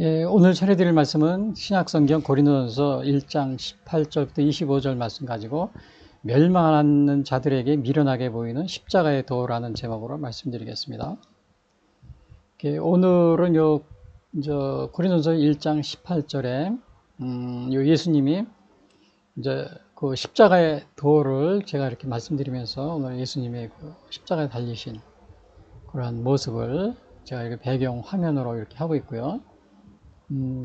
예, 오늘 전해드릴 말씀은 신약성경 고린도전서 1장 18절부터 25절 말씀 가지고 멸망하는 자들에게 미련하게 보이는 십자가의 도라는 제목으로 말씀드리겠습니다. 오늘은 고린도전서 1장 18절에 요 예수님이 이제 그 십자가의 도를 제가 이렇게 말씀드리면서 오늘 예수님의 그 십자가에 달리신 그러한 모습을 제가 이렇게 배경 화면으로 이렇게 하고 있고요.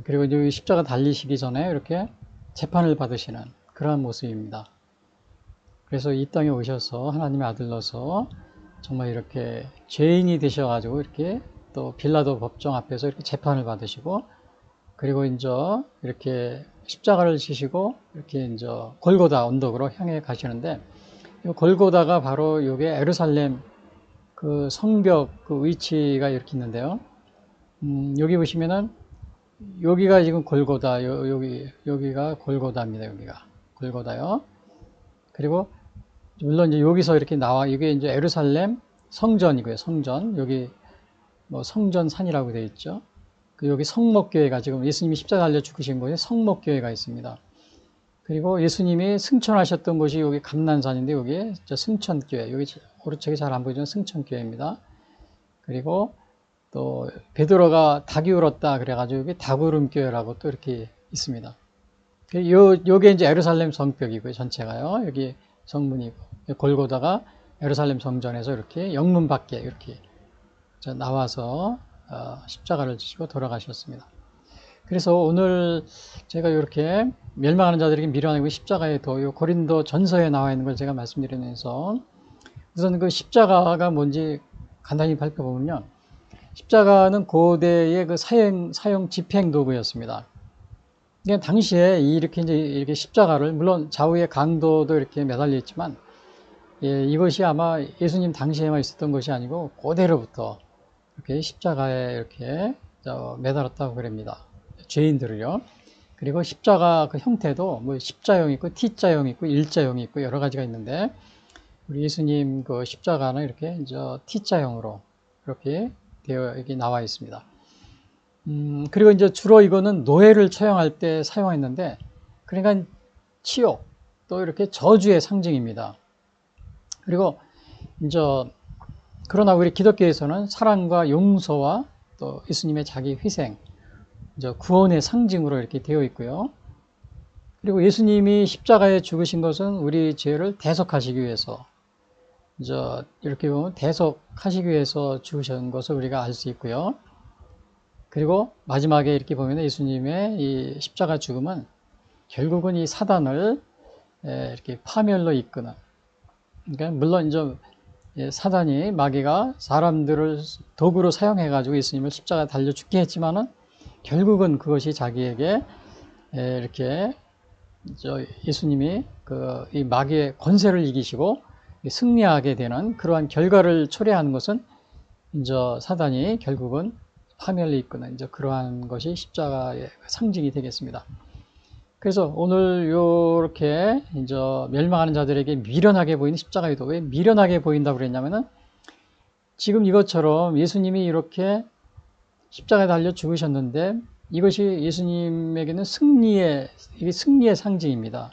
그리고 이제 십자가 달리시기 전에 이렇게 재판을 받으시는 그러한 모습입니다. 그래서 이 땅에 오셔서 하나님의 아들로서 정말 이렇게 죄인이 되셔가지고 이렇게 또 빌라도 법정 앞에서 이렇게 재판을 받으시고, 그리고 이제 이렇게 십자가를 지시고 이렇게 이제 골고다 언덕으로 향해 가시는데, 이 골고다가 바로 요게 예루살렘 그 성벽 그 위치가 이렇게 있는데요. 여기 보시면은 여기가 지금 골고다, 여기가 골고다입니다. 여기가 골고다요. 그리고 물론 이제 여기서 이렇게 나와, 이게 이제 예루살렘 성전이고요. 성전, 여기 뭐 성전산이라고 되어 있죠. 그 여기 성목교회가, 지금 예수님이 십자가 달려 죽으신 곳에 성목교회가 있습니다. 그리고 예수님이 승천하셨던 곳이 여기 감난산인데, 여기 승천교회, 여기 오른쪽에 잘 안 보이지만 승천교회입니다. 그리고 또 베드로가 닭이 울었다 그래가지고 여기 닭울음교회라고 또 이렇게 있습니다. 요게 이제 예루살렘 성벽이고요. 전체가요. 여기 성문이고, 골고다가 예루살렘 성전에서 이렇게 영문 밖에 이렇게 나와서 십자가를 지시고 돌아가셨습니다. 그래서 오늘 제가 이렇게 멸망하는 자들에게 미련하고 십자가의 도, 고린도 전서에 나와 있는 걸 제가 말씀드리면서, 우선 그 십자가가 뭔지 간단히 살펴보면요. 십자가는 고대의 그 사형 집행 도구였습니다. 그러니까 당시에 이렇게 십자가를, 물론 좌우에 강도도 이렇게 매달려 있지만, 이것이 아마 예수님 당시에만 있었던 것이 아니고 고대로부터 이렇게 십자가에 이렇게 매달았다고 그럽니다. 죄인들을요. 그리고 십자가 그 형태도 뭐 십자형이 있고 T자형이 있고 일자형이 있고 여러 가지가 있는데, 우리 예수님 그 십자가는 이렇게 이제 T자형으로 이렇게 되어 여기 나와 있습니다. 그리고 이제 주로 이거는 노예를 처형할 때 사용했는데, 그러니까 치욕, 또 이렇게 저주의 상징입니다. 그리고 이제 그러나 우리 기독교에서는 사랑과 용서와 또 예수님의 자기 희생, 이제 구원의 상징으로 이렇게 되어 있고요. 그리고 예수님이 십자가에 죽으신 것은 우리 죄를 대속하시기 위해서, 이제 이렇게 보면 대속하시기 위해서 죽으신 것을 우리가 알 수 있고요. 그리고 마지막에 이렇게 보면 예수님의 이 십자가 죽음은 결국은 이 사단을 이렇게 파멸로 이끄는, 그러니까 물론 이제 사단이, 마귀가 사람들을 도구로 사용해 가지고 예수님을 십자가 달려 죽게 했지만은 결국은 그것이 자기에게 이렇게 예수님이 이 마귀의 권세를 이기시고 승리하게 되는 그러한 결과를 초래하는 것은 이제 사단이 결국은 파멸을 이끄는 이제 그러한 것이 십자가의 상징이 되겠습니다. 그래서 오늘 이렇게 이제 멸망하는 자들에게 미련하게 보이는 십자가의 도, 왜 미련하게 보인다고 그랬냐면은, 지금 이것처럼 예수님이 이렇게 십자가에 달려 죽으셨는데 이것이 예수님에게는 이게 승리의 상징입니다.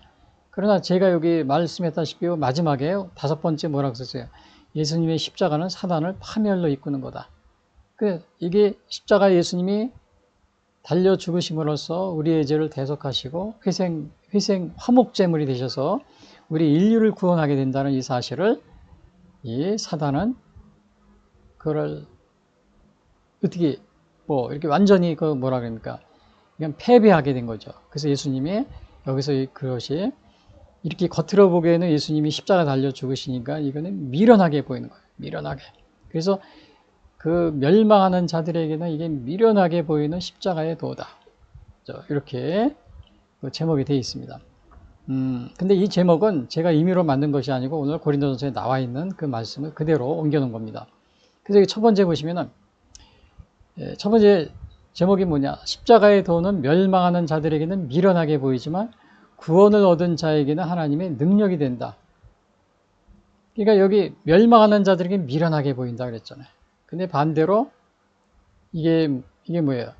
그러나 제가 여기 말씀했다시피 마지막에 5번째 뭐라고 썼어요? 예수님의 십자가는 사단을 파멸로 이끄는 거다. 이게 십자가 예수님이 달려 죽으심으로써 우리의 죄를 대속하시고 회생 화목제물이 되셔서 우리 인류를 구원하게 된다는 이 사실을, 이 사단은 그걸 어떻게 이렇게 완전히 뭐라 그럽니까? 그냥 패배하게 된 거죠. 그래서 예수님이 여기서 그것이 이렇게 겉으로 보기에는 예수님이 십자가 달려 죽으시니까 이거는 미련하게 보이는 거예요. 미련하게. 그래서 그 멸망하는 자들에게는 이게 미련하게 보이는 십자가의 도다. 이렇게 그 제목이 되어 있습니다. 근데 이 제목은 제가 임의로 만든 것이 아니고 오늘 고린도전서에 나와 있는 그 말씀을 그대로 옮겨놓은 겁니다. 그래서 여기 첫 번째 보시면은, 첫 번째 제목이 뭐냐? 십자가의 도는 멸망하는 자들에게는 미련하게 보이지만 구원을 얻은 자에게는 하나님의 능력이 된다. 그러니까 여기 멸망하는 자들에게 미련하게 보인다 그랬잖아요. 근데 반대로 이게 뭐예요?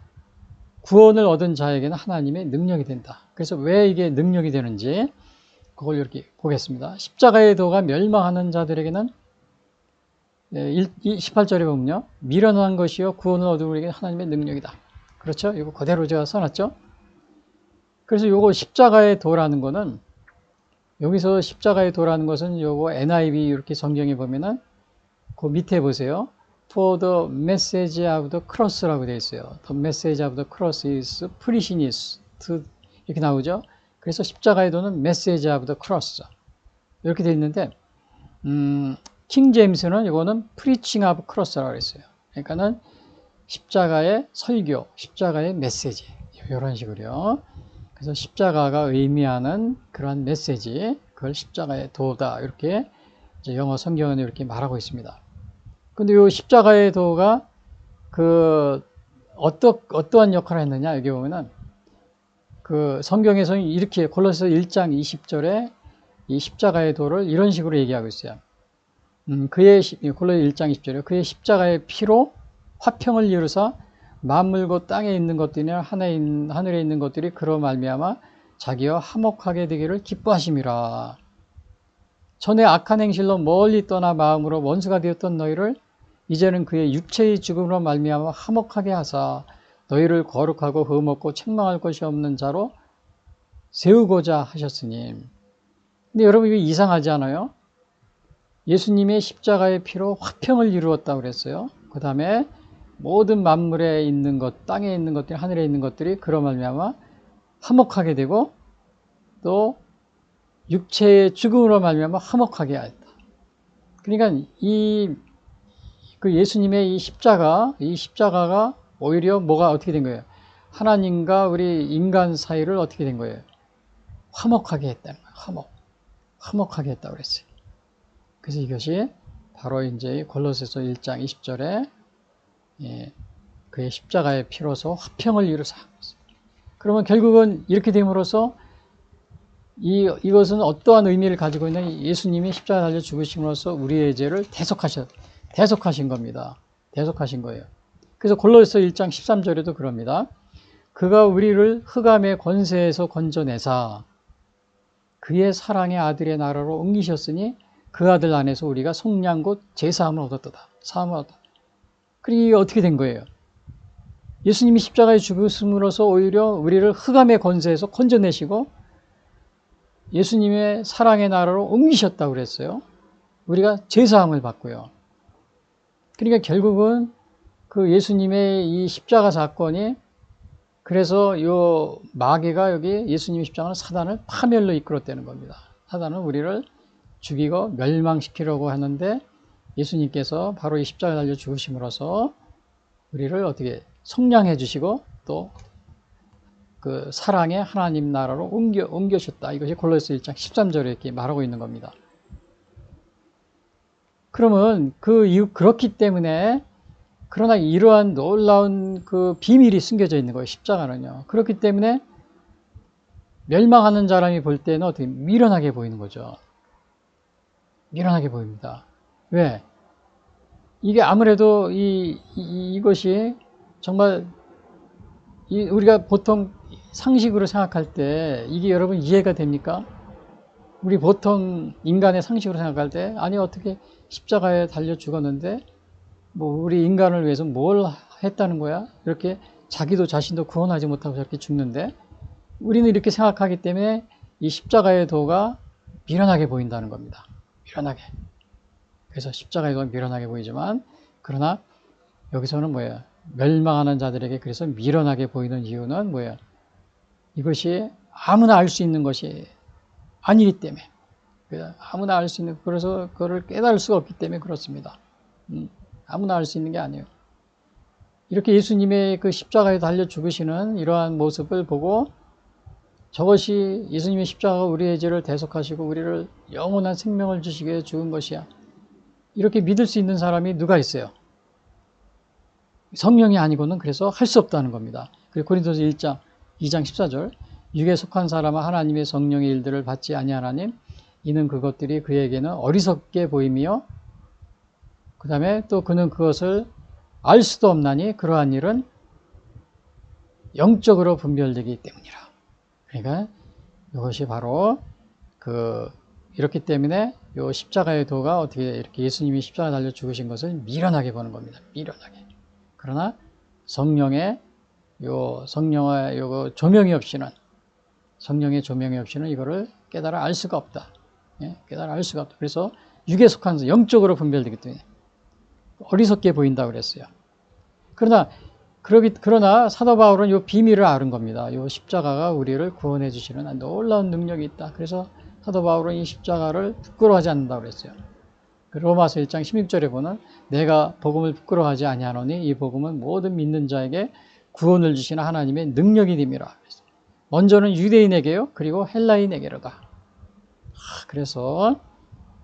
구원을 얻은 자에게는 하나님의 능력이 된다. 그래서 왜 이게 능력이 되는지 그걸 이렇게 보겠습니다. 십자가의 도가 멸망하는 자들에게는 18절에 보면요. 미련한 것이요 구원을 얻은 우리에게 하나님의 능력이다. 그렇죠? 이거 그대로 제가 써놨죠? 그래서 요거 십자가의 도라는 거는 여기서 십자가의 도라는 것은 요거 NIV 이렇게 성경에 보면은 그 밑에 보세요. For the message of the cross라고 되어 있어요. The message of the cross is preaching 이렇게 나오죠. 그래서 십자가의 도는 message of the cross 이렇게 되어 있는데 킹 제임스는 이거는 preaching of cross라고 했어요. 그러니까는 십자가의 설교, 십자가의 메시지 이런 식으로요. 그래서 십자가가 의미하는 그러한 메시지, 그걸 십자가의 도다 이렇게 이제 영어 성경은 이렇게 말하고 있습니다. 근데 이 십자가의 도가 어떠한 역할을 했느냐 여기 보면은 그 성경에서 이렇게 골로새서 1장 20절에 이 십자가의 도를 이런 식으로 얘기하고 있어요. 골로새 1장 20절에 그의 십자가의 피로 화평을 이루사 만물과 땅에 있는 것들이나 하늘에 있는 것들이 그로 말미암아 자기와 화목하게 되기를 기뻐하심이라. 전에 악한 행실로 멀리 떠나 마음으로 원수가 되었던 너희를 이제는 그의 육체의 죽음으로 말미암아 화목하게 하사 너희를 거룩하고 흠없고 책망할 것이 없는 자로 세우고자 하셨으니. 근데 여러분 이거 이상하지 않아요? 예수님의 십자가의 피로 화평을 이루었다고 그랬어요. 그 다음에 모든 만물에 있는 것, 땅에 있는 것들, 하늘에 있는 것들이 그로 말미암아 화목하게 되고 또 육체의 죽음으로 말미암아 화목하게 하였다. 그러니까 그 예수님의 이 십자가가 오히려 뭐가 어떻게 된 거예요? 하나님과 우리 인간 사이를 어떻게 된 거예요? 화목하게 했다는 거예요. 화목하게 했다고 그랬어요. 그래서 이것이 바로 이제 골로새서 1장 20절에 그의 십자가의 피로서 화평을 이루사. 그러면 결국은 이렇게 됨으로써 이것은 어떠한 의미를 가지고 있는 예수님이 십자가에 달려 죽으심으로써 우리의 죄를 대속하신 겁니다. 대속하신 거예요. 그래서 골로새서 1장 13절에도 그럽니다. 그가 우리를 흑암의 권세에서 건져내사 그의 사랑의 아들의 나라로 옮기셨으니 그 아들 안에서 우리가 속량 곧 제사함을 얻었다. 사함을 얻었다. 그리고 이게 어떻게 된 거예요? 예수님이 십자가에 죽으심으로써 오히려 우리를 흑암의 권세에서 건져내시고 예수님의 사랑의 나라로 옮기셨다고 그랬어요. 우리가 제사함을 받고요. 그러니까 결국은 그 예수님의 이 십자가 사건이 그래서 요 마귀가 여기 예수님의 십자가는 사단을 파멸로 이끌었다는 겁니다. 사단은 우리를 죽이고 멸망시키려고 하는데 예수님께서 바로 이 십자가에 달려 죽으심으로써 우리를 어떻게 속량해 주시고 또 그 사랑의 하나님 나라로 옮겨셨다. 이것이 골로새 1장 13절에 이렇게 말하고 있는 겁니다. 그러면 그렇기 때문에 그러나 이러한 놀라운 그 비밀이 숨겨져 있는 거예요. 십자가는요. 그렇기 때문에 멸망하는 사람이 볼 때는 어떻게 미련하게 보이는 거죠. 미련하게 보입니다. 왜? 이게 아무래도 이것이 정말 우리가 보통 상식으로 생각할 때 이게 여러분 이해가 됩니까? 우리 보통 인간의 상식으로 생각할 때 아니 어떻게 십자가에 달려 죽었는데 뭐 우리 인간을 위해서 뭘 했다는 거야? 이렇게 자기도 자신도 구원하지 못하고 저렇게 죽는데 우리는 이렇게 생각하기 때문에 이 십자가의 도가 미련하게 보인다는 겁니다. 미련하게. 그래서 십자가의 도가 미련하게 보이지만 그러나 여기서는 뭐예요? 멸망하는 자들에게 그래서 미련하게 보이는 이유는 뭐예요? 이것이 아무나 알 수 있는 것이 아니기 때문에 아무나 알 수 있는 그래서 그거를 깨달을 수가 없기 때문에 그렇습니다. 아무나 알 수 있는 게 아니에요. 이렇게 예수님의 그 십자가에 달려 죽으시는 이러한 모습을 보고 저것이 예수님의 십자가가 우리의 죄를 대속하시고 우리를 영원한 생명을 주시기 위해 죽은 것이야. 이렇게 믿을 수 있는 사람이 누가 있어요? 성령이 아니고는 그래서 할 수 없다는 겁니다. 그리고 고린도서 2장 14절 육에 속한 사람은 하나님의 성령의 일들을 받지 아니하나님 이는 그것들이 그에게는 어리석게 보이며 그 다음에 또 그는 그것을 알 수도 없나니 그러한 일은 영적으로 분별되기 때문이라. 그러니까 이것이 바로 이렇기 때문에 요 십자가의 도가 어떻게 이렇게 예수님이 십자가 달려 죽으신 것을 미련하게 보는 겁니다. 미련하게. 그러나 성령의 조명이 없이는, 성령의 조명이 없이는 이거를 깨달아 알 수가 없다. 예? 깨달아 알 수가 없다. 그래서 육에 속한 영적으로 분별되기 때문에 어리석게 보인다고 그랬어요. 그러나 사도 바울은 이 비밀을 아는 겁니다. 이 십자가가 우리를 구원해 주시는 놀라운 능력이 있다. 그래서 사도 바울은 이 십자가를 부끄러워하지 않는다고 그랬어요. 로마서 1장 16절에 보면 내가 복음을 부끄러워하지 아니하노니 이 복음은 모든 믿는 자에게 구원을 주시는 하나님의 능력이 됨이라. 먼저는 유대인에게요. 그리고 헬라인에게로다. 그래서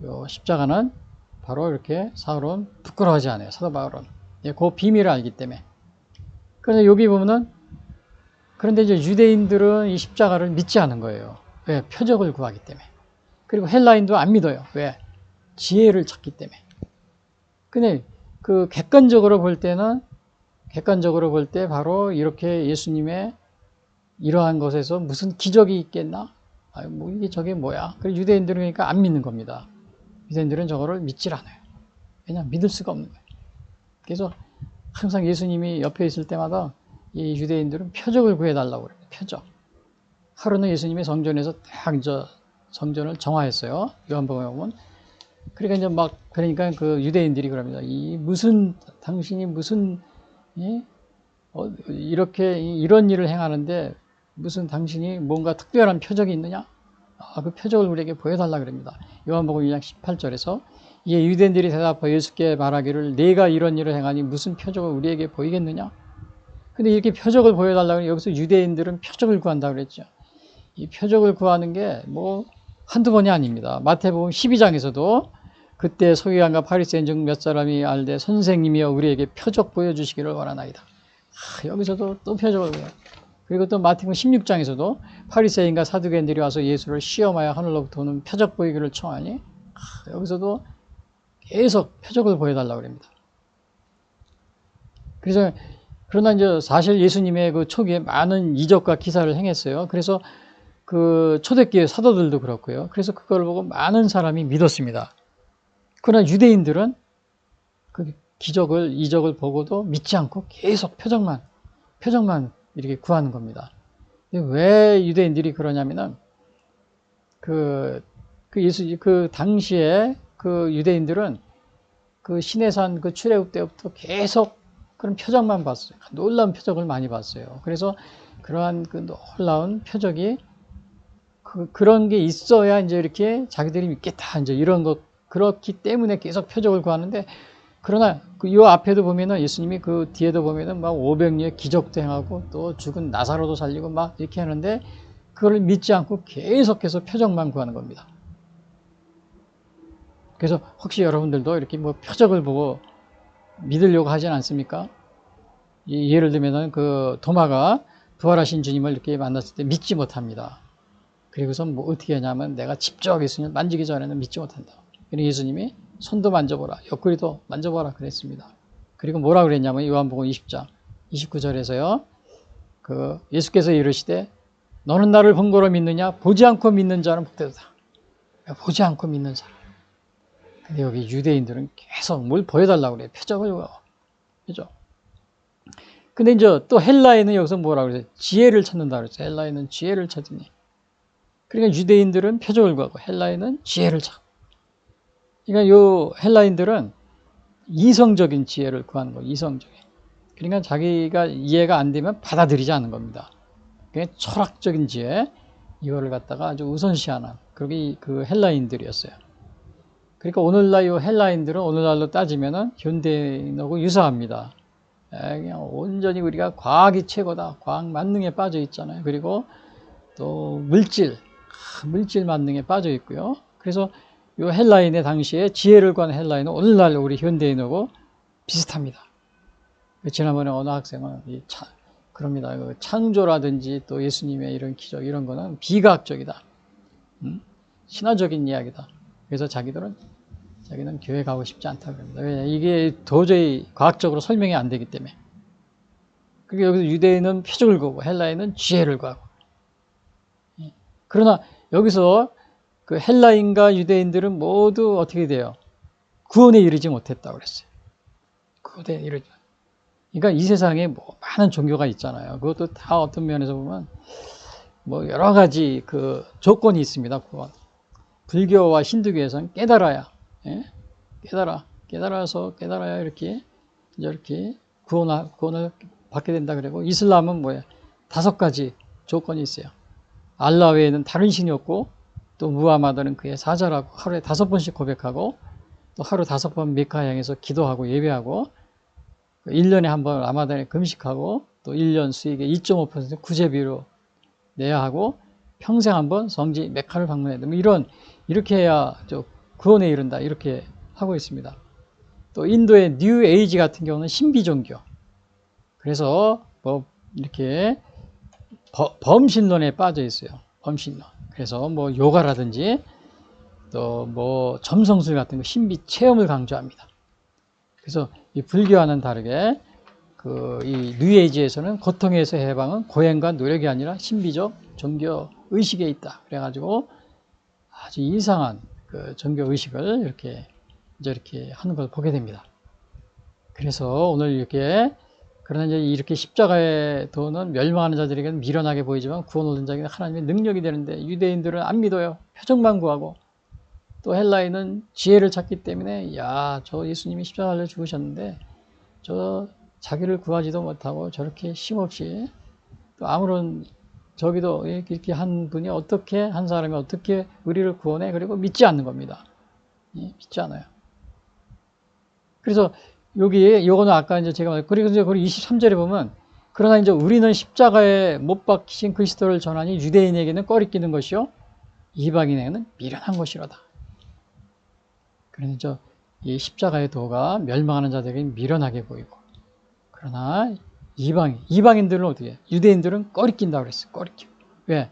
이 십자가는 바로 이렇게 사울은 부끄러워하지 않아요. 사도 바울은. 그 비밀을 알기 때문에. 그런데 여기 보면은 그런데 이제 유대인들은 이 십자가를 믿지 않은 거예요. 왜? 표적을 구하기 때문에. 그리고 헬라인도 안 믿어요. 왜? 지혜를 찾기 때문에. 근데 객관적으로 볼 때 바로 이렇게 예수님의 이러한 것에서 무슨 기적이 있겠나? 이게 저게 뭐야? 그래서 유대인들은 그러니까 안 믿는 겁니다. 유대인들은 저거를 믿질 않아요. 왜냐하면 믿을 수가 없는 거예요. 그래서 항상 예수님이 옆에 있을 때마다 이 유대인들은 표적을 구해달라고 그래요. 표적. 하루는 예수님이 성전에서 딱 성전을 정화했어요. 요한복음에 보면. 그러니까 그 유대인들이 그럽니다. 당신이 무슨, 이렇게 이런 일을 행하는데 무슨 당신이 뭔가 특별한 표적이 있느냐? 그 표적을 우리에게 보여달라 그럽니다. 요한복음 2장 18절에서 이에 유대인들이 대답하여 예수께 말하기를 내가 이런 일을 행하니 무슨 표적을 우리에게 보이겠느냐? 근데 이렇게 표적을 보여달라고 여기서 유대인들은 표적을 구한다고 그랬죠. 이 표적을 구하는 게 한두 번이 아닙니다. 마태복음 12장에서도 그때 서기관과 바리새인 중 몇 사람이 알되 선생님이여 우리에게 표적 보여주시기를 원하나이다. 여기서도 또 표적을 구해요. 그리고 또 마태복음 16장에서도 바리새인과 사두개인들이 와서 예수를 시험하여 하늘로부터 오는 표적 보이기를 청하니 여기서도 계속 표적을 보여달라고 합니다. 그러나 이제 사실 예수님의 그 초기에 많은 이적과 기사를 행했어요. 그래서 그 초대교회 사도들도 그렇고요. 그래서 그걸 보고 많은 사람이 믿었습니다. 그러나 유대인들은 그 이적을 보고도 믿지 않고 계속 표적만 이렇게 구하는 겁니다. 왜 유대인들이 그러냐면은 그 당시에 그 유대인들은 그 시내산 그 출애굽 때부터 계속 그런 표적만 봤어요. 놀라운 표적을 많이 봤어요. 그래서 그러한 그 놀라운 표적이 그런 게 있어야 이제 이렇게 자기들이 믿겠다. 이제 이런 것 그렇기 때문에 계속 표적을 구하는데 그러나 이 앞에도 보면은 예수님이 그 뒤에도 보면은 막 500여 기적도 행하고 또 죽은 나사로도 살리고 막 이렇게 하는데 그걸 믿지 않고 계속해서 표적만 구하는 겁니다. 그래서 혹시 여러분들도 이렇게 표적을 보고 믿으려고 하진 않습니까? 예를 들면은 그 도마가 부활하신 주님을 이렇게 만났을 때 믿지 못합니다. 그리고서 어떻게 하냐면 내가 직접 예수님을 만지기 전에는 믿지 못한다. 그리고 예수님이 손도 만져보라, 옆구리도 만져보라 그랬습니다. 그리고 뭐라 그랬냐면 요한복음 20장 29절에서요. 예수께서 이르시되 너는 나를 본 거로 믿느냐? 보지 않고 믿는 자는 복되도다. 보지 않고 믿는 사람. 근데 여기 유대인들은 계속 뭘 보여달라고 그래요. 표적을. 그죠? 근데 이제 또 헬라인은 여기서 뭐라 그러죠? 지혜를 찾는다 그랬어요. 헬라인은 지혜를 찾으니. 그러니까 유대인들은 표적을 구하고 헬라인은 지혜를 찾고. 그러니까 요 헬라인들은 이성적인 지혜를 구하는 거예요. 이성적인. 그러니까 자기가 이해가 안 되면 받아들이지 않는 겁니다. 그러니까 철학적인 지혜 이거를 갖다가 아주 우선시하는 그게 그 헬라인들이었어요. 그러니까 오늘날 이 헬라인들은 오늘날로 따지면은 현대인하고 유사합니다. 그냥 온전히 우리가 과학이 최고다. 과학 만능에 빠져 있잖아요. 그리고 또 물질 만능에 빠져 있고요. 그래서 이 헬라인의 당시에 지혜를 구하는 헬라인은 오늘날 우리 현대인하고 비슷합니다. 지난번에 어느 학생은 그럽니다. 창조라든지 또 예수님의 이런 기적 이런 거는 비과학적이다. 신화적인 이야기다. 그래서 자기는 교회 가고 싶지 않다고 합니다. 왜냐 이게 도저히 과학적으로 설명이 안 되기 때문에. 그리고 여기서 유대인은 표적을 구하고 헬라인은 지혜를 구하고. 그러나 여기서 그 헬라인과 유대인들은 모두 어떻게 돼요? 구원에 이르지 못했다고 그랬어요. 구원에 이르지. 그러니까 이 세상에 뭐 많은 종교가 있잖아요. 그것도 다 어떤 면에서 보면 뭐 여러 가지 그 조건이 있습니다. 구원. 불교와 힌두교에서는 깨달아야, 예? 깨달아야 이렇게 구원을 받게 된다 그러고, 이슬람은 뭐야? 5가지 조건이 있어요. 알라 외에는 다른 신이 없고, 또 무하마드는 그의 사자라고 하루에 5번씩 고백하고, 또 하루 5번 메카 향해서 기도하고 예배하고, 1년에 한 번 라마단에 금식하고, 또 1년 수익의 2.5% 구제비로 내야 하고, 평생 한 번 성지 메카를 방문해야 돼. 이렇게 해야 구원에 이른다. 이렇게 하고 있습니다. 또 인도의 뉴 에이지 같은 경우는 신비 종교. 그래서 뭐 이렇게 범신론에 빠져 있어요. 범신론. 그래서 뭐 요가라든지 또 뭐 점성술 같은 거 신비 체험을 강조합니다. 그래서 이 불교와는 다르게 이 뉴에이지에서는 고통에서 해방은 고행과 노력이 아니라 신비적 종교 의식에 있다. 그래가지고 아주 이상한 그 종교 의식을 이렇게 하는 걸 보게 됩니다. 그래서 오늘 그러나 이제 이렇게 십자가의 도는 멸망하는 자들에게는 미련하게 보이지만 구원 얻는 자에게는 하나님의 능력이 되는데, 유대인들은 안 믿어요. 표적만 구하고, 또 헬라인은 지혜를 찾기 때문에 저 예수님이 십자가 달려 죽으셨는데 자기를 구하지도 못하고 저렇게 힘없이 또 아무런 저기도 이렇게 한 사람이 어떻게 우리를 구원해? 그리고 믿지 않는 겁니다. 믿지 않아요. 그래서 요거는 아까 이제 제가 그리고 이제 23절에 보면, 그러나 이제 우리는 십자가에 못 박히신 그리스도를 전하니 유대인에게는 꺼리끼는 것이요 이방인에게는 미련한 것이로다. 그래서 이 십자가의 도가 멸망하는 자들에게 미련하게 보이고, 그러나 이방인들은 어떻게 해요? 유대인들은 꺼리낀다고 그랬어요. 꺼리끼고. 왜?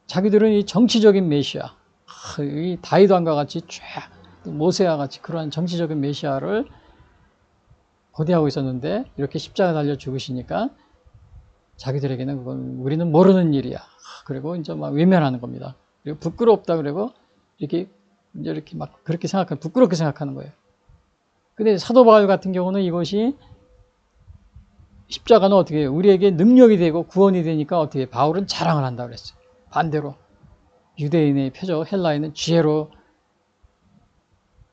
자기들은 이 정치적인 메시아, 이 다윗왕과 같이 또 모세와 같이 그러한 정치적인 메시아를 고대하고 있었는데, 이렇게 십자가 달려 죽으시니까 자기들에게는 그건 우리는 모르는 일이야. 그리고 이제 막 외면하는 겁니다. 그리고 부끄럽다 그러고 이렇게 막 그렇게 부끄럽게 생각하는 거예요. 근데 사도 바울 같은 경우는 이것이 십자가는 어떻게 해요? 우리에게 능력이 되고 구원이 되니까 어떻게 해요? 바울은 자랑을 한다고 그랬어요. 반대로 유대인의 표적, 헬라인은 지혜로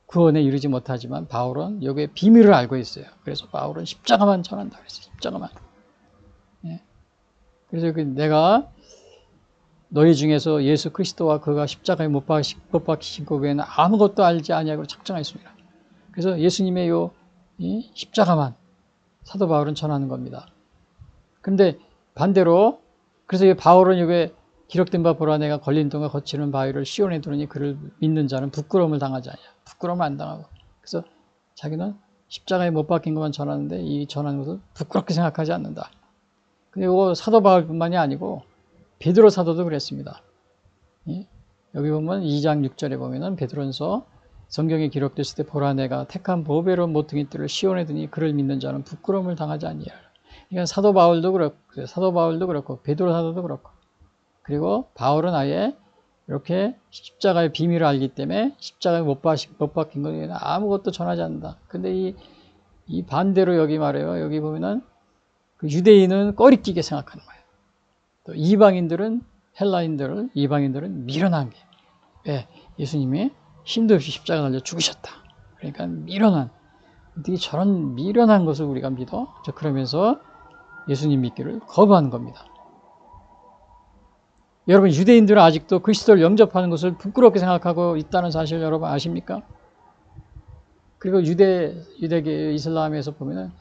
구원에 이르지 못하지만 바울은 여기에 비밀을 알고 있어요. 그래서 바울은 십자가만 전한다 그랬어요. 십자가만. 예. 그래서 내가 너희 중에서 예수 그리스도와 그가 십자가에 못 박히신 것 외에는 아무것도 알지 아니하고 작정하였습니다. 그래서 예수님의 이 십자가만 사도 바울은 전하는 겁니다. 그런데 반대로 그래서 바울은 여기에 기록된 바 보라 내가 걸린 동안 거치는 바위를 시온에 두르니 그를 믿는 자는 부끄러움을 당하지 않냐. 부끄러움 안 당하고. 그래서 자기는 십자가에 못 박힌 것만 전하는데 이 전하는 것을 부끄럽게 생각하지 않는다. 그리고 사도 바울뿐만이 아니고 베드로 사도도 그랬습니다. 여기 보면 2장 6절에 보면은 베드로전서 성경에 기록됐을 때 보라 내가 택한 보배로운 모퉁이들을 시온에 두니 그를 믿는 자는 부끄러움을 당하지 아니하리라. 그러니까 사도 바울도 그렇고 베드로 사도도 그렇고, 그리고 바울은 아예 이렇게 십자가의 비밀을 알기 때문에 십자가에 못 박힌 것에는 아무것도 전하지 않는다. 근데 이 반대로 여기 말해요. 여기 보면은 그 유대인은 꺼리끼게 생각하는 거예요. 또 이방인들은 미련한 게. 왜? 예수님이 힘도 없이 십자가 달려 죽으셨다. 그러니까 미련한. 어떻게 저런 미련한 것을 우리가 믿어? 그러면서 예수님 믿기를 거부하는 겁니다. 여러분, 유대인들은 아직도 그리스도를 영접하는 것을 부끄럽게 생각하고 있다는 사실 여러분 아십니까? 그리고 유대계 이슬람에서 보면은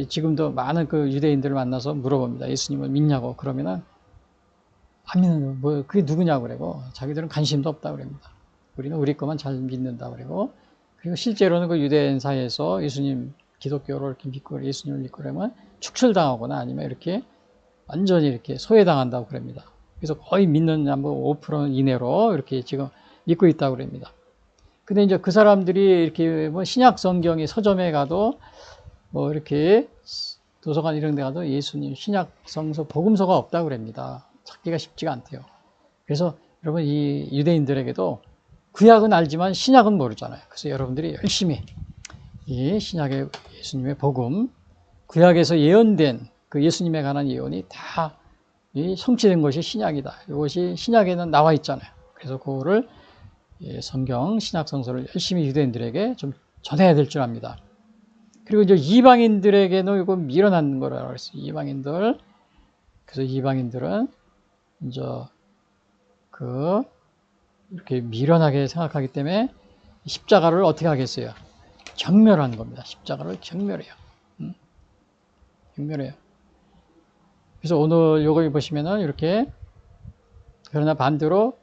지금도 많은 그 유대인들을 만나서 물어봅니다. 예수님을 믿냐고. 그러면은 안 믿는 거, 그게 누구냐고 그러고 자기들은 관심도 없다 그럽니다. 우리는 우리 것만 잘 믿는다 그러고, 그리고 실제로는 그 유대인 사이에서 기독교를 이렇게 믿고 예수님을 믿고 그러면 축출당하거나 아니면 이렇게 완전히 이렇게 소외당한다고 그럽니다. 그래서 거의 믿는 5% 이내로 이렇게 지금 믿고 있다고 그럽니다. 근데 이제 그 사람들이 이렇게 뭐 신약 성경의 서점에 가도 뭐 이렇게 도서관 이런 데 가도 예수님 신약 성서 복음서가 없다고 그럽니다. 찾기가 쉽지가 않대요. 그래서 여러분 이 유대인들에게도 구약은 알지만 신약은 모르잖아요. 그래서 여러분들이 열심히 이 신약의 예수님의 복음, 구약에서 예언된 그 예수님에 관한 예언이 다 성취된 것이 신약이다. 이것이 신약에는 나와 있잖아요. 그래서 그거를 성경, 신약 성서를 열심히 유대인들에게 좀 전해야 될 줄 압니다. 그리고 이제 이방인들에게는 이거 밀어넣는 거라고 그랬어요. 이방인들. 그래서 이방인들은 이제 이렇게 미련하게 생각하기 때문에 십자가를 어떻게 하겠어요? 경멸하는 겁니다. 십자가를 경멸해요. 경멸해요. 그래서 오늘 요거 보시면은 이렇게, 그러나 반대로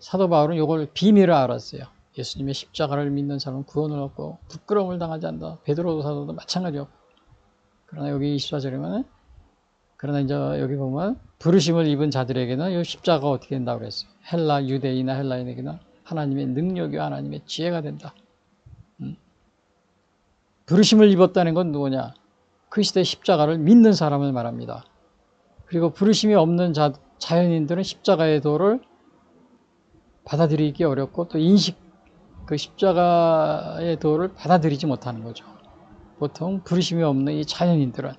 사도 바울은 요걸 비밀을 알았어요. 예수님의 십자가를 믿는 사람은 구원을 얻고 부끄러움을 당하지 않는다. 베드로 사도도 마찬가지였고. 그러나 여기 24절에 보면, 그러나 이제 여기 보면 부르심을 입은 자들에게는 이 십자가가 어떻게 된다고 그랬어요. 헬라 유대인이나 헬라인에게는 하나님의 능력이와 하나님의 지혜가 된다. 부르심을 입었다는 건 누구냐? 그리스도의 십자가를 믿는 사람을 말합니다. 그리고 부르심이 없는 자연인들은 십자가의 도를 받아들이기 어렵고 또 그 십자가의 도를 받아들이지 못하는 거죠. 보통 부르심이 없는 이 자연인들은.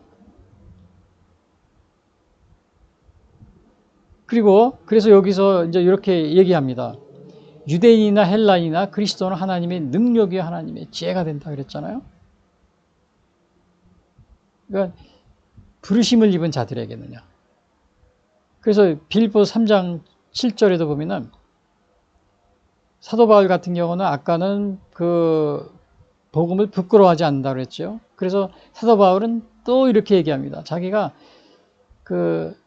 그래서 여기서 이제 이렇게 얘기합니다. 유대인이나 헬라인이나 그리스도는 하나님의 능력이 하나님의 지혜가 된다 그랬잖아요. 그러니까 부르심을 입은 자들에게는요. 그래서 빌립보서 3장 7절에도 보면은 사도 바울 같은 경우는 아까는 그 복음을 부끄러워하지 않는다 그랬죠. 그래서 사도 바울은 또 이렇게 얘기합니다. 자기가 그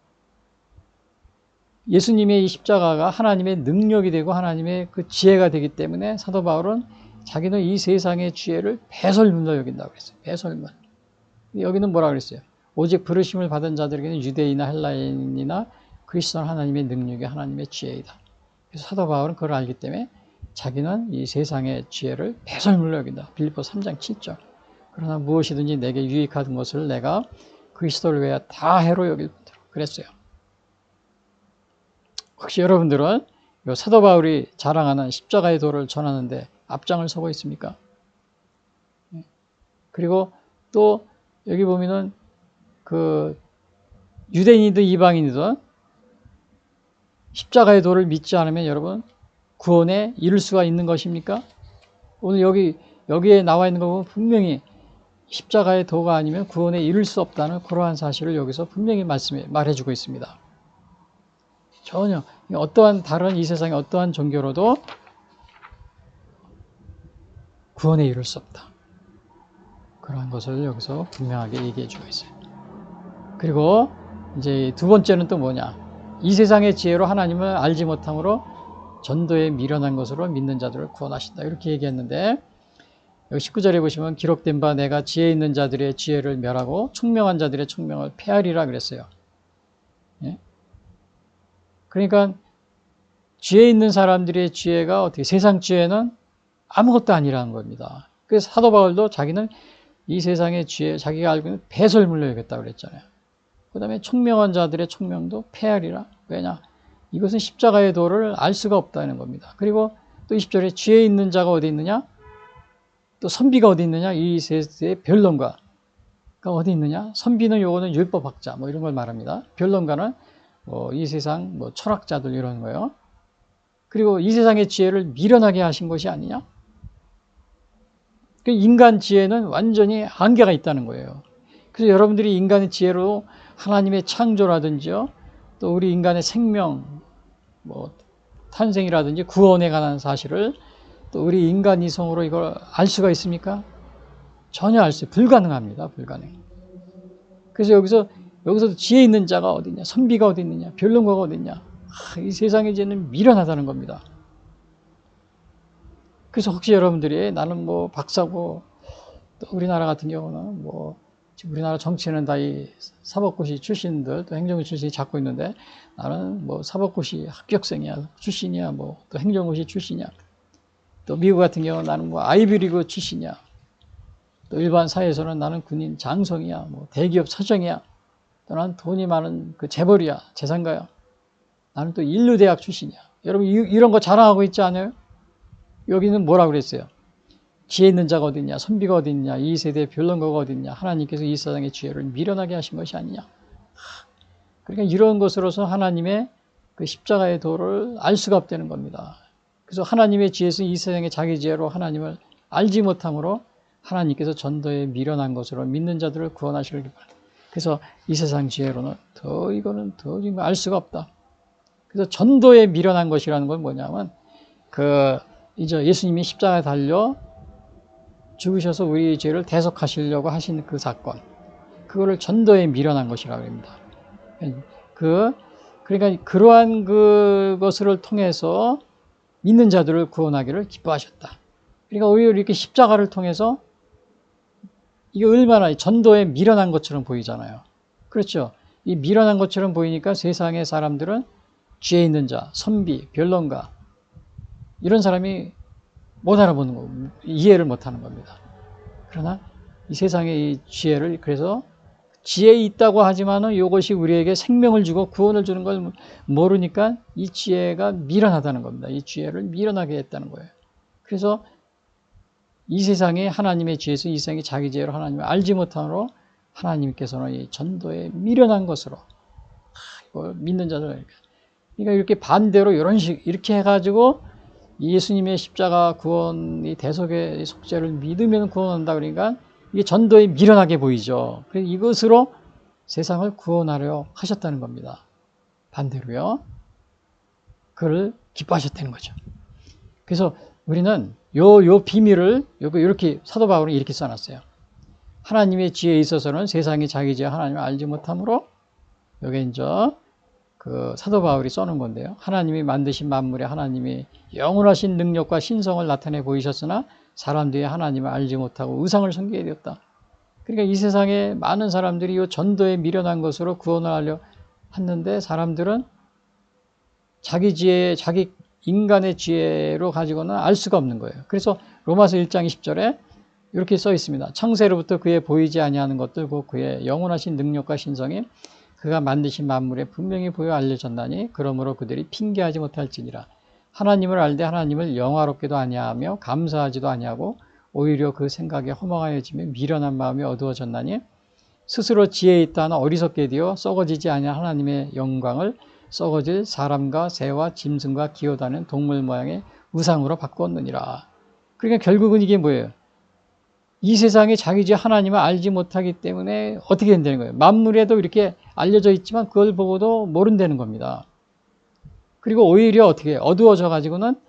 예수님의 이 십자가가 하나님의 능력이 되고 하나님의 그 지혜가 되기 때문에 사도 바울은 자기는 이 세상의 지혜를 배설물로 여긴다고 그랬어요. 배설물. 여기는 뭐라 그랬어요? 오직 부르심을 받은 자들에게는 유대인이나 헬라인이나 그리스도는 하나님의 능력이 하나님의 지혜이다. 그래서 사도 바울은 그걸 알기 때문에 자기는 이 세상의 지혜를 배설물로 여긴다. 빌립보서 3장 7절. 그러나 무엇이든지 내게 유익한 것을 내가 그리스도를 위하여 다 해로 여길 뿐더러 그랬어요. 혹시 여러분들은 이 사도 바울이 자랑하는 십자가의 도를 전하는데 앞장을 서고 있습니까? 그리고 또 여기 보면은 그 유대인이든 이방인이든 십자가의 도를 믿지 않으면 여러분 구원에 이를 수가 있는 것입니까? 오늘 여기에 나와 있는 거 보면 분명히 십자가의 도가 아니면 구원에 이를 수 없다는 그러한 사실을 여기서 분명히 말해주고 있습니다. 전혀 어떠한 다른 이 세상의 어떠한 종교로도 구원에 이를 수 없다. 그러한 것을 여기서 분명하게 얘기해주고 있어요. 그리고 이제 두 번째는 또 뭐냐? 이 세상의 지혜로 하나님을 알지 못함으로 전도에 미련한 것으로 믿는 자들을 구원하신다. 이렇게 얘기했는데 여기 19절에 보시면 기록된 바 내가 지혜 있는 자들의 지혜를 멸하고 총명한 자들의 총명을 폐하리라 그랬어요. 예? 그러니까 지혜 있는 사람들의 지혜가 어떻게 세상 지혜는 아무것도 아니라는 겁니다. 그래서 사도 바울도 자기는 이 세상의 지혜 자기가 알고 있는 배설물로 여겼다고 그랬잖아요. 그 다음에 총명한 자들의 총명도 폐하리라. 왜냐? 이것은 십자가의 도를 알 수가 없다는 겁니다. 그리고 또 20절에 지혜 있는 자가 어디 있느냐? 또 선비가 어디 있느냐? 이 세대의 변론가가 어디 있느냐? 선비는 요거는 율법학자 뭐 이런 걸 말합니다. 변론가는 이 세상 철학자들 이런 거예요. 그리고 이 세상의 지혜를 미련하게 하신 것이 아니냐? 인간 지혜는 완전히 한계가 있다는 거예요. 그래서 여러분들이 인간의 지혜로 하나님의 창조라든지요, 또 우리 인간의 생명, 탄생이라든지 구원에 관한 사실을 또 우리 인간 이성으로 이걸 알 수가 있습니까? 전혀 불가능합니다. 불가능. 그래서 여기서도 지혜 있는 자가 어디 있냐, 선비가 어디 있느냐, 변론가가 어디 있냐. 이 세상의 지혜는 미련하다는 겁니다. 그래서 혹시 여러분들이 나는 박사고 또 우리나라 같은 경우는 지금 우리나라 정치는 다 이 사법고시 출신들 또 행정고시 출신이 잡고 있는데 나는 사법고시 합격생이야 출신이야 또 행정고시 출신이야 또 미국 같은 경우는 나는 아이비리그 출신이야 또 일반 사회에서는 나는 군인 장성이야, 뭐 대기업 사정이야, 또 나는 돈이 많은 그 재벌이야, 재산가야, 나는 또 인류대학 출신이야. 여러분 이런 거 자랑하고 있지 않아요? 여기는 뭐라고 그랬어요? 지혜 있는 자가 어디 있냐, 선비가 어디 있냐, 이 세대의 변론가가 어디 있냐, 하나님께서 이 세상의 지혜를 미련하게 하신 것이 아니냐. 그러니까 이런 것으로서 하나님의 그 십자가의 도를 알 수가 없다는 겁니다. 그래서 하나님의 지혜에서 이 세상의 자기 지혜로 하나님을 알지 못함으로 하나님께서 전도에 미련한 것으로 믿는 자들을 구원하시길 바랍니다. 그래서 이 세상 지혜로는 이거는 정말 알 수가 없다. 그래서 전도에 미련한 것이라는 건 뭐냐면 이제 예수님이 십자가에 달려 죽으셔서 우리 죄를 대속하시려고 하신 그 사건, 그거를 전도에 미련한 것이라고 합니다. 그러니까 그러한 그것을 통해서 믿는 자들을 구원하기를 기뻐하셨다. 그러니까 오히려 이렇게 십자가를 통해서 이게 얼마나 전도에 미련한 것처럼 보이잖아요. 그렇죠? 이 미련한 것처럼 보이니까 세상의 사람들은 지혜 있는 자, 선비, 변론가 이런 사람이 못 알아보는 거고 이해를 못하는 겁니다. 그러나 이 세상의 이 지혜를 그래서 지혜 있다고 하지만은 이것이 우리에게 생명을 주고 구원을 주는 걸 모르니까 이 지혜가 미련하다는 겁니다. 이 지혜를 미련하게 했다는 거예요. 그래서 이 세상에 하나님의 지혜에서 이 세상에 자기 지혜로 하나님을 알지 못함으로 하나님께서는 이 전도에 미련한 것으로 이걸 믿는 자들, 그러니까 이렇게 반대로 이렇게 해가지고 예수님의 십자가 구원이 대속의 속죄를 믿으면 구원한다 그러니까 이게 전도에 미련하게 보이죠. 그래서 이것으로 세상을 구원하려 하셨다는 겁니다. 반대로요. 그걸 기뻐하셨다는 거죠. 그래서 우리는 요 비밀을 이렇게 사도 바울은 이렇게 써놨어요. 하나님의 지혜에 있어서는 세상이 자기 지혜 하나님을 알지 못함으로 여기 이제 그 사도 바울이 써놓은 건데요. 하나님이 만드신 만물에 하나님이 영원하신 능력과 신성을 나타내 보이셨으나 사람들이 하나님을 알지 못하고 우상을 섬기게 되었다. 그러니까 이 세상에 많은 사람들이 이 전도에 미련한 것으로 구원을 하려 했는데 사람들은 자기 지혜, 자기 인간의 지혜로 가지고는 알 수가 없는 거예요. 그래서 로마서 1장 20절에 이렇게 써 있습니다. 창세로부터 그의 보이지 아니하는 것들 곧 그의 영원하신 능력과 신성이 그가 만드신 만물에 분명히 보여 알려졌나니 그러므로 그들이 핑계하지 못할지니라. 하나님을 알되 하나님을 영화롭게도 아니하며 감사하지도 아니하고 오히려 그 생각에 허망하여지며 미련한 마음이 어두워졌나니 스스로 지혜 있다 하나 어리석게 되어 썩어지지 아니한 하나님의 영광을 썩어질 사람과 새와 짐승과 기어다니는 동물 모양의 우상으로 바꾸었느니라. 그러니까 결국은 이게 뭐예요? 이 세상에 자기 지혜 하나님을 알지 못하기 때문에 어떻게 된다는 거예요? 만물에도 이렇게 알려져 있지만 그걸 보고도 모른다는 겁니다. 그리고 오히려 어떻게 해요? 어두워져 가지고는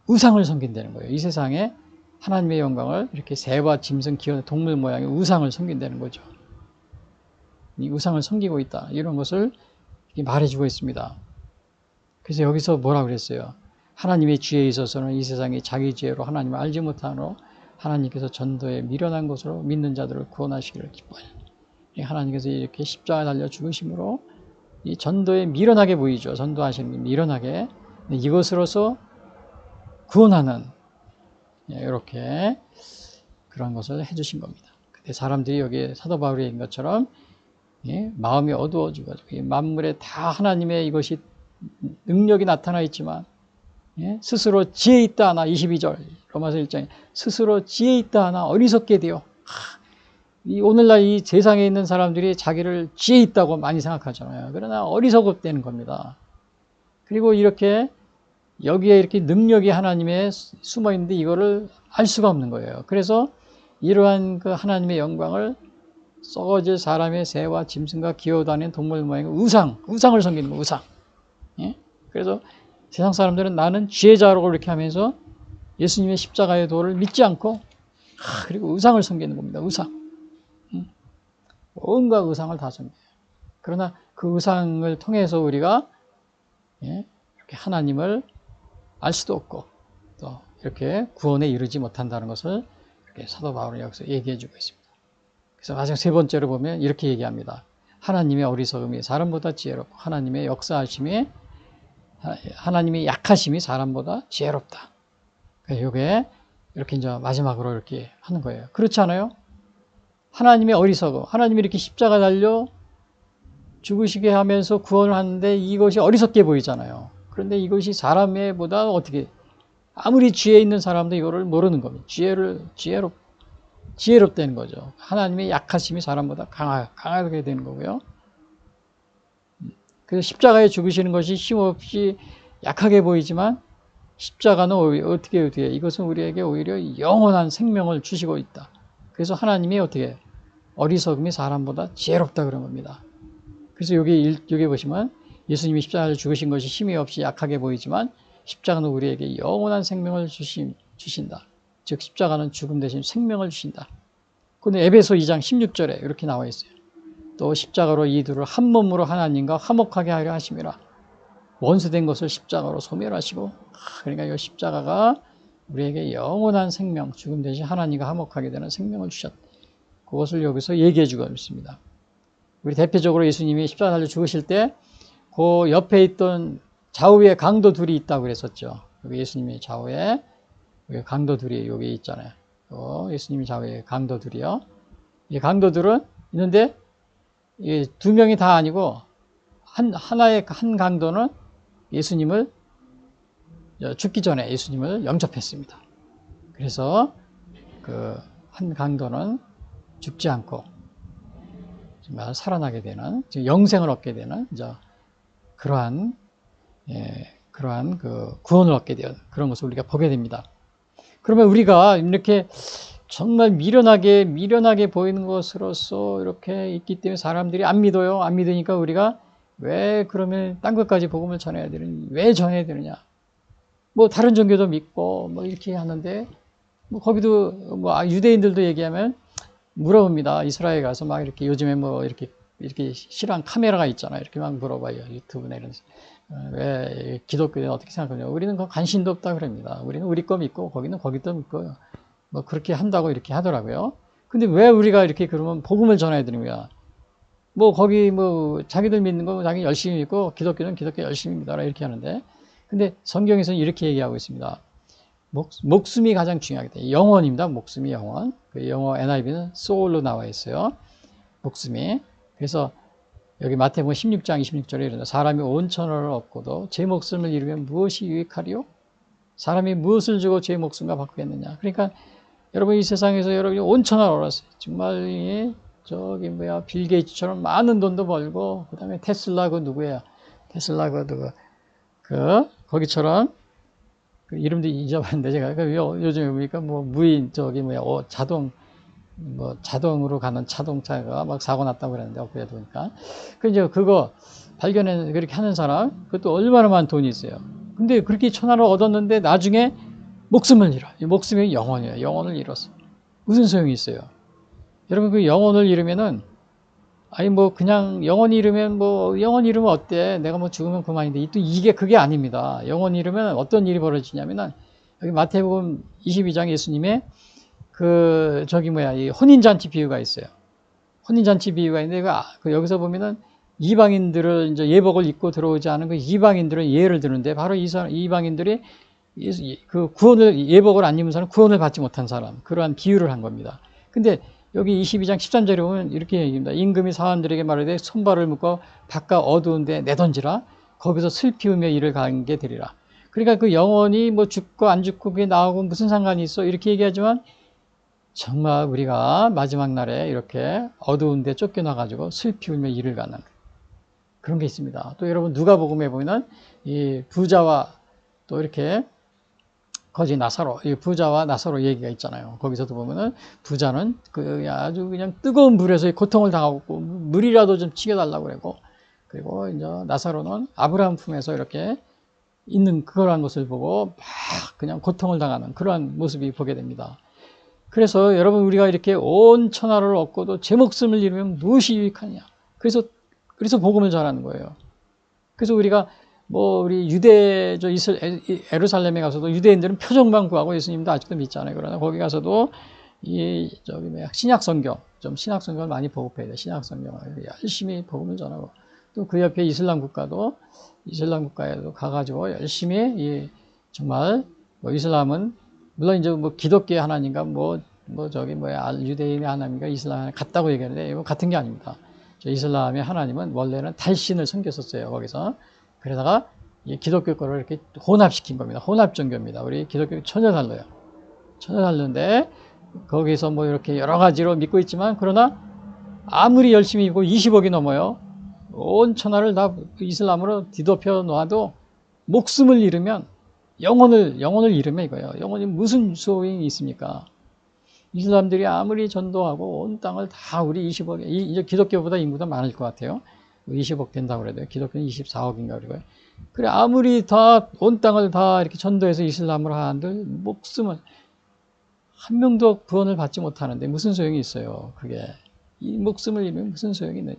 우상을 섬긴다는 거예요. 이 세상에 하나님의 영광을 이렇게 새와 짐승, 기어, 동물 모양의 우상을 섬긴다는 거죠. 이 우상을 섬기고 있다. 이런 것을 말해주고 있습니다. 그래서 여기서 뭐라고 그랬어요? 하나님의 지혜에 있어서는 이 세상에 자기 지혜로 하나님을 알지 못하므로 하나님께서 전도에 미련한 것으로 믿는 자들을 구원하시기를 기뻐하니 하나님께서 이렇게 십자가에 달려 죽으심으로 이 전도에 미련하게 보이죠. 전도하시는 게 미련하게. 이것으로서 구원하는 이렇게 그런 것을 해주신 겁니다. 근데 사람들이 여기 사도 바울이 있는 것처럼 마음이 어두워지고 만물에 다 하나님의 이것이 능력이 나타나 있지만 스스로 지혜 있다 하나 22절 로마서 1장에 스스로 지혜 있다 하나 어리석게 되어 오늘날 이 세상에 있는 사람들이 자기를 지혜 있다고 많이 생각하잖아요. 그러나 어리석었다는 겁니다. 그리고 이렇게 여기에 이렇게 능력이 하나님의 숨어 있는데 이거를 알 수가 없는 거예요. 그래서 이러한 그 하나님의 영광을 썩어질 사람의 새와 짐승과 기어다니는 동물 모양의 우상을 섬기는 거, 우상. 그래서 세상 사람들은 나는 지혜자라고 이렇게 하면서 예수님의 십자가의 도를 믿지 않고 그리고 우상을 섬기는 겁니다. 우상. 온갖 우상을 다 섬겨요. 그러나 그 우상을 통해서 우리가 이렇게 하나님을 알 수도 없고 또 이렇게 구원에 이르지 못한다는 것을 이렇게 사도 바울은 여기서 얘기해 주고 있습니다. 그래서 마지막 세 번째로 보면 이렇게 얘기합니다. 하나님의 어리석음이 사람보다 지혜롭고 하나님의 역사하심이 하나님의 약하심이 사람보다 지혜롭다. 이게 이렇게 이제 마지막으로 이렇게 하는 거예요. 그렇지 않아요? 하나님의 어리석음, 하나님이 이렇게 십자가 달려 죽으시게 하면서 구원을 하는데 이것이 어리석게 보이잖아요. 그런데 이것이 사람의 보다 어떻게 아무리 지혜 있는 사람도 이거를 모르는 겁니다. 지혜롭다는 거죠. 하나님의 약하심이 사람보다 강하게 되는 거고요. 그래서 십자가에 죽으시는 것이 힘없이 약하게 보이지만 십자가는 어떻게 이것은 우리에게 오히려 영원한 생명을 주시고 있다. 그래서 하나님이 어떻게 어리석음이 사람보다 지혜롭다 그런 겁니다. 그래서 여기 보시면 예수님이 십자가를 죽으신 것이 힘이 없이 약하게 보이지만 십자가는 우리에게 영원한 생명을 주신다. 즉 십자가는 죽음 대신 생명을 주신다. 근데 에베소 2장 16절에 이렇게 나와 있어요. 또 십자가로 이들을 한 몸으로 하나님과 화목하게 하려 하심이라. 원수된 것을 십자가로 소멸하시고, 그러니까 이 십자가가 우리에게 영원한 생명, 죽음 대신 하나님과 화목하게 되는 생명을 주셨다. 그것을 여기서 얘기해 주고 있습니다. 우리 대표적으로 예수님이 십자가 달려 죽으실 때 그 옆에 있던 좌우에 강도 둘이 있다고 그랬었죠. 여기 예수님이 좌우에 강도 둘이 여기 있잖아요. 예수님이 좌우에 강도 둘이요. 이 강도들은 있는데 이 두 명이 다 아니고 하나의 한 강도는 예수님을 죽기 전에 예수님을 영접했습니다. 그래서 그 한 강도는 죽지 않고 정말 살아나게 되는, 영생을 얻게 되는 그러한 그 구원을 얻게 되는 그런 것을 우리가 보게 됩니다. 그러면 우리가 이렇게 정말 미련하게 보이는 것으로서 이렇게 있기 때문에 사람들이 안 믿어요. 안 믿으니까 우리가 왜 그러면 딴 것까지 복음을 전해야 되느냐? 왜 전해야 되느냐? 뭐 다른 종교도 믿고 뭐 이렇게 하는데 뭐 거기도 뭐 유대인들도 얘기하면 물어봅니다. 이스라엘 가서 막 이렇게 요즘에 뭐 이렇게 실황 카메라가 있잖아요. 이렇게 막 물어봐요. 유튜브나 이런 데서. 왜 기독교는 어떻게 생각하냐? 우리는 그 관심도 없다 그럽니다. 우리는 우리 거 믿고 거기는 거기도 믿고 뭐 그렇게 한다고 이렇게 하더라고요. 근데 왜 우리가 이렇게 그러면 복음을 전해야 되는 거야? 뭐 거기 뭐 자기들 믿는 거 자기 열심히 믿고 기독교는 기독교 열심히 믿어라 이렇게 하는데, 근데 성경에서는 이렇게 얘기하고 있습니다. 목숨이 가장 중요하겠다. 영혼입니다. 목숨이 영혼. 그 영어 NIV는 soul로 나와 있어요. 목숨이. 그래서 여기 마태복음 16장 26절에 이른다. 사람이 온 천하를 얻고도 제 목숨을 잃으면 무엇이 유익하리요? 사람이 무엇을 주고 제 목숨과 바꾸겠느냐? 그러니까 여러분 이 세상에서 여러분이 온 천하를 얻었어요. 정말 빌 게이츠처럼 많은 돈도 벌고 그다음에 테슬라 그 누구야? 테슬라 그 누구? 거기처럼 그 이름도 잊어봤는데 제가 요즘에 보니까 뭐 무인 자동으로 가는 자동차가 막 사고 났다고 그랬는데 엊그제 보니까 그거 발견해 그렇게 하는 사람 그것도 얼마나 많은 돈이 있어요. 근데 그렇게 천하를 얻었는데 나중에 목숨을 잃어. 이 목숨이 영혼이에요. 영혼을 잃었어. 무슨 소용이 있어요? 여러분 그 영혼을 잃으면은 뭐 그냥 영혼 잃으면 어때? 내가 뭐 죽으면 그만인데 또 그게 아닙니다. 영혼 잃으면 어떤 일이 벌어지냐면은 여기 마태복음 22장 예수님의 이 혼인잔치 비유가 있어요. 혼인잔치 비유가 있는데 여기서 보면은 이방인들을 이제 예복을 입고 들어오지 않은 그 이방인들은 예를 드는데 바로 이방인들이 그 예복을 안 입은 사람, 구원을 받지 못한 사람, 그러한 비유를 한 겁니다. 근데 여기 22장 13절에 보면 이렇게 얘기합니다. 임금이 사원들에게 말하되 손발을 묶어 바깥 어두운 데 내던지라. 거기서 슬피 울며 이를 가게 되리라. 그러니까 그 영혼이 뭐 죽고 안 죽고 그게 나하고 무슨 상관이 있어? 이렇게 얘기하지만 정말 우리가 마지막 날에 이렇게 어두운 데 쫓겨나가지고 슬피 울며 이를 가는 그런 게 있습니다. 또 여러분 누가복음에 보면 이 부자와 또 이렇게 거기 이 부자와 나사로 얘기가 있잖아요. 거기서도 보면은 부자는 아주 그냥 뜨거운 물에서 고통을 당하고 물이라도 좀 튀겨달라고 그러고, 그리고 이제 나사로는 아브라함 품에서 이렇게 있는 그러한 것을 보고 막 그냥 고통을 당하는 그러한 모습이 보게 됩니다. 그래서 여러분 우리가 이렇게 온 천하를 얻고도 제 목숨을 잃으면 무엇이 유익하냐? 그래서 복음을 전하는 거예요. 그래서 우리가 우리 예루살렘에 가서도 유대인들은 표적만 구하고 예수님도 아직도 믿잖아요. 그러나 거기 가서도 신약 성경을 많이 보급해야 돼. 신약 성경을 열심히 복음을 전하고, 또 그 옆에 이슬람 국가에도 가가지고 열심히 정말 이슬람은 물론 이제 뭐 기독교의 하나님과 뭐 저기 뭐야 유대인의 하나님과 이슬람 하나님 같다고 얘기하는데 이거 같은 게 아닙니다. 저 이슬람의 하나님은 원래는 달신을 섬겼었어요. 거기서 그러다가 이 기독교 거를 이렇게 혼합시킨 겁니다. 혼합 종교입니다. 우리 기독교 전혀 달라요. 전혀 다른데 거기서 뭐 이렇게 여러 가지로 믿고 있지만 그러나 아무리 열심히 믿고 20억이 넘어요. 온 천하를 다 이슬람으로 뒤덮여 놓아도 목숨을 잃으면 영혼을 잃으면 이거예요. 영혼이 무슨 소용이 있습니까? 이슬람들이 아무리 전도하고 온 땅을 다 우리 20억, 이제 기독교보다 인구가 많을 것 같아요. 20억 된다고 그래도 기독교는 24억인가 그러고요. 그래 아무리 다 온 땅을 다 이렇게 전도해서 이슬람으로 한들 목숨을 한 명도 구원을 받지 못하는데 무슨 소용이 있어요? 그게 이 목숨을 잃으면 무슨 소용이 있느냐?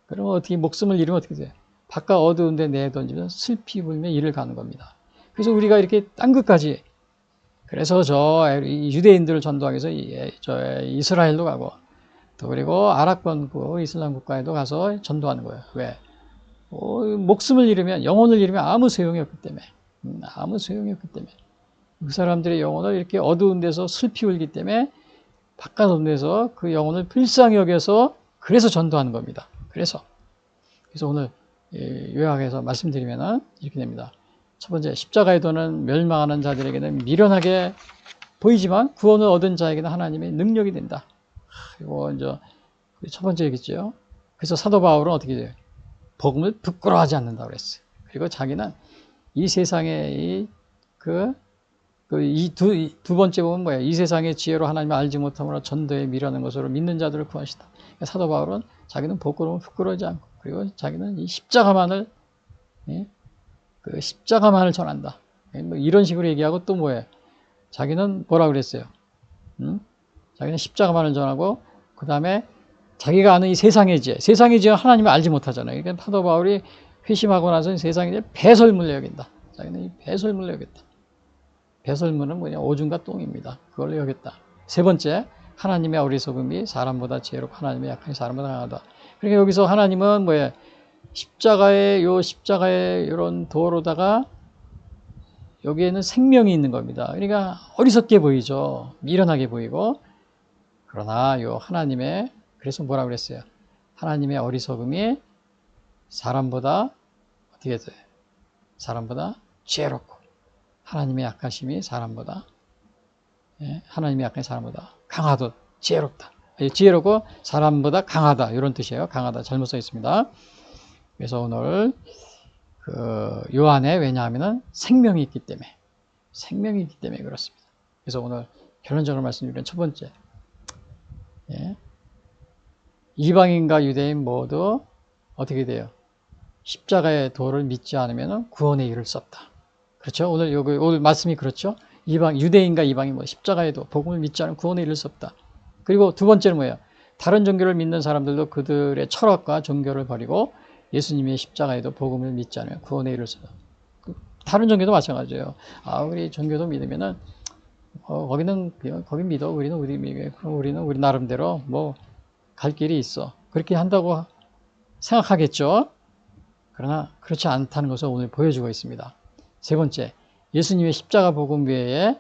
그러면 어떻게 목숨을 잃으면 어떻게 돼요? 바깥 어두운데 내던지면 슬피 울며 이를 가는 겁니다. 그래서 우리가 이렇게 땅 끝까지 그래서 저 유대인들을 전도하기 위해서 저 이스라엘도 가고 또 그리고 아랍권 그 이슬람 국가에도 가서 전도하는 거예요. 왜? 목숨을 잃으면 영혼을 잃으면 아무 소용이 없기 때문에 아무 소용이 없기 때문에 그 사람들의 영혼을 이렇게 어두운 데서 슬피 울기 때문에 바깥 어두운 데서 그 영혼을 불쌍히 여겨서 그래서 전도하는 겁니다. 그래서 오늘 요약해서 말씀드리면 이렇게 됩니다. 첫 번째, 십자가의 도는 멸망하는 자들에게는 미련하게 보이지만 구원을 얻은 자에게는 하나님의 능력이 된다. 이거 이제 첫 번째 얘기죠. 그래서 사도 바울은 어떻게 돼요? 복음을 부끄러워하지 않는다고 그랬어요. 그리고 자기는 이 세상의 두 번째 보면 뭐예요? 이 세상의 지혜로 하나님을 알지 못함으로 전도에 미련한 것으로 믿는 자들을 구하시다. 그러니까 사도 바울은 자기는 부끄러움을 부끄러워하지 않고 그리고 자기는 이 십자가만을 그 십자가만을 전한다. 뭐 이런 식으로 얘기하고 또 뭐예요? 자기는 뭐라 그랬어요? 자기는 십자가만을 전하고 그 다음에 자기가 아는 이 세상의 지혜 하나님을 알지 못하잖아요. 그러니까 사도 바울이 회심하고 나서 세상의 지혜 배설물로 여긴다. 자기는 이 배설물로 여겼다. 배설물은 뭐냐? 오줌과 똥입니다. 그걸로 여겼다. 세 번째, 하나님의 어리석음이 사람보다 지혜롭고 하나님의 약함이 사람보다 강하다. 그러니까 여기서 하나님은 뭐예요? 십자가의 이런 도로다가 여기에는 생명이 있는 겁니다. 그러니까 어리석게 보이죠. 미련하게 보이고. 그러나 요 하나님의 그래서 뭐라 그랬어요? 하나님의 어리석음이 사람보다 어떻게 돼요? 사람보다 지혜롭고 하나님의 약하심이 사람보다 하나님의 약함이 사람보다 강하다. 지혜롭다. 지혜롭고 사람보다 강하다. 이런 뜻이에요. 강하다. 잘못 써 있습니다. 그래서 오늘 요 안에 왜냐하면은 생명이 있기 때문에 그렇습니다. 그래서 오늘 결론적으로 말씀드리면 첫 번째, 이방인과 유대인 모두 어떻게 돼요? 십자가의 도를 믿지 않으면 구원에 이를 수 없다. 그렇죠? 오늘 말씀이 그렇죠? 유대인과 이방인 모두 십자가의 도, 복음을 믿지 않으면 구원에 이를 수 없다. 그리고 두 번째는 뭐예요? 다른 종교를 믿는 사람들도 그들의 철학과 종교를 버리고 예수님의 십자가에도 복음을 믿지 않으면 구원에 이를 수 없다. 다른 종교도 마찬가지예요. 우리 종교도 믿으면은 거긴 믿어. 우리는 우리 나름대로 뭐 갈 길이 있어. 그렇게 한다고 생각하겠죠. 그러나 그렇지 않다는 것을 오늘 보여주고 있습니다. 세 번째, 예수님의 십자가 복음 외에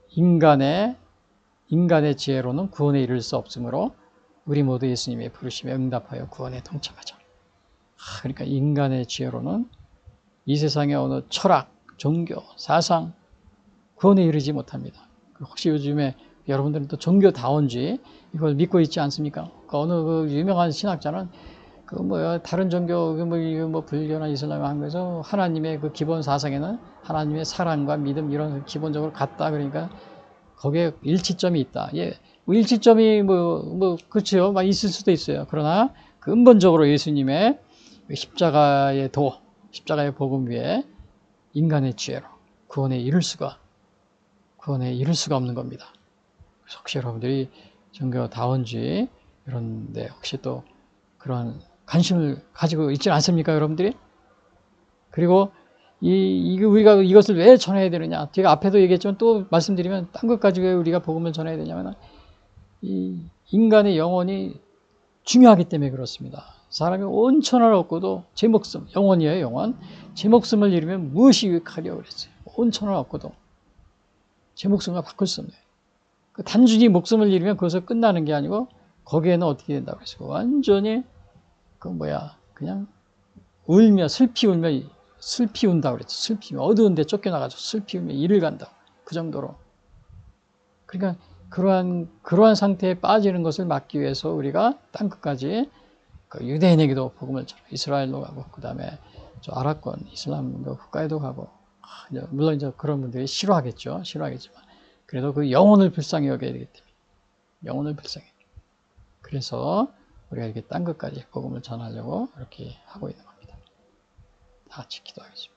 인간의 지혜로는 구원에 이를 수 없으므로 우리 모두 예수님의 부르심에 응답하여 구원에 동참하자. 그러니까 인간의 지혜로는 이 세상의 어느 철학, 종교, 사상 구원에 이르지 못합니다. 혹시 요즘에 여러분들은 또 종교다원주의 이걸 믿고 있지 않습니까? 어느 유명한 신학자는 다른 종교 불교나 이슬람 한국에서 하나님의 그 기본 사상에는 하나님의 사랑과 믿음 이런 기본적으로 같다. 그러니까 거기에 일치점이 있다. 일치점이 그렇죠. 막 있을 수도 있어요. 그러나 근본적으로 예수님의 십자가의 복음 위에 인간의 지혜로 구원에 이를 수가 없는 겁니다. 그래서 혹시 여러분들이 종교다원주의 이런데 혹시 또 그런 관심을 가지고 있지 않습니까, 여러분들이? 그리고 우리가 이것을 왜 전해야 되느냐? 제가 앞에도 얘기했지만 또 말씀드리면 딴 것까지 왜 우리가 복음을 전해야 되냐면 이 인간의 영혼이 중요하기 때문에 그렇습니다. 사람이 온 천하를 얻고도 제 목숨, 영혼이에요, 영혼. 제 목숨을 잃으면 무엇이 유익하려고 그랬어요. 온 천하를 얻고도. 제 목숨과 바꿀 수 없네요. 그 단순히 목숨을 잃으면 거기서 끝나는 게 아니고 거기에는 어떻게 된다고 했어요? 완전히 그냥 울며 슬피 울며 슬피 운다고 그랬죠. 슬피 어두운 데 쫓겨나가지고 슬피 울며 이를 간다. 그 정도로. 그러니까 그러한 상태에 빠지는 것을 막기 위해서 우리가 땅끝까지 그 유대인에게도 복음을 전하고 이스라엘로 가고 그다음에 저 아랍권 이슬람 국가에도 가고 물론 이제 그런 분들이 싫어하겠지만 그래도 그 영혼을 불쌍히 여겨야 되기 때문에 영혼을 불쌍히. 그래서 우리가 이렇게 땅끝까지 복음을 전하려고 이렇게 하고 있는 겁니다. 다 같이 기도하겠습니다.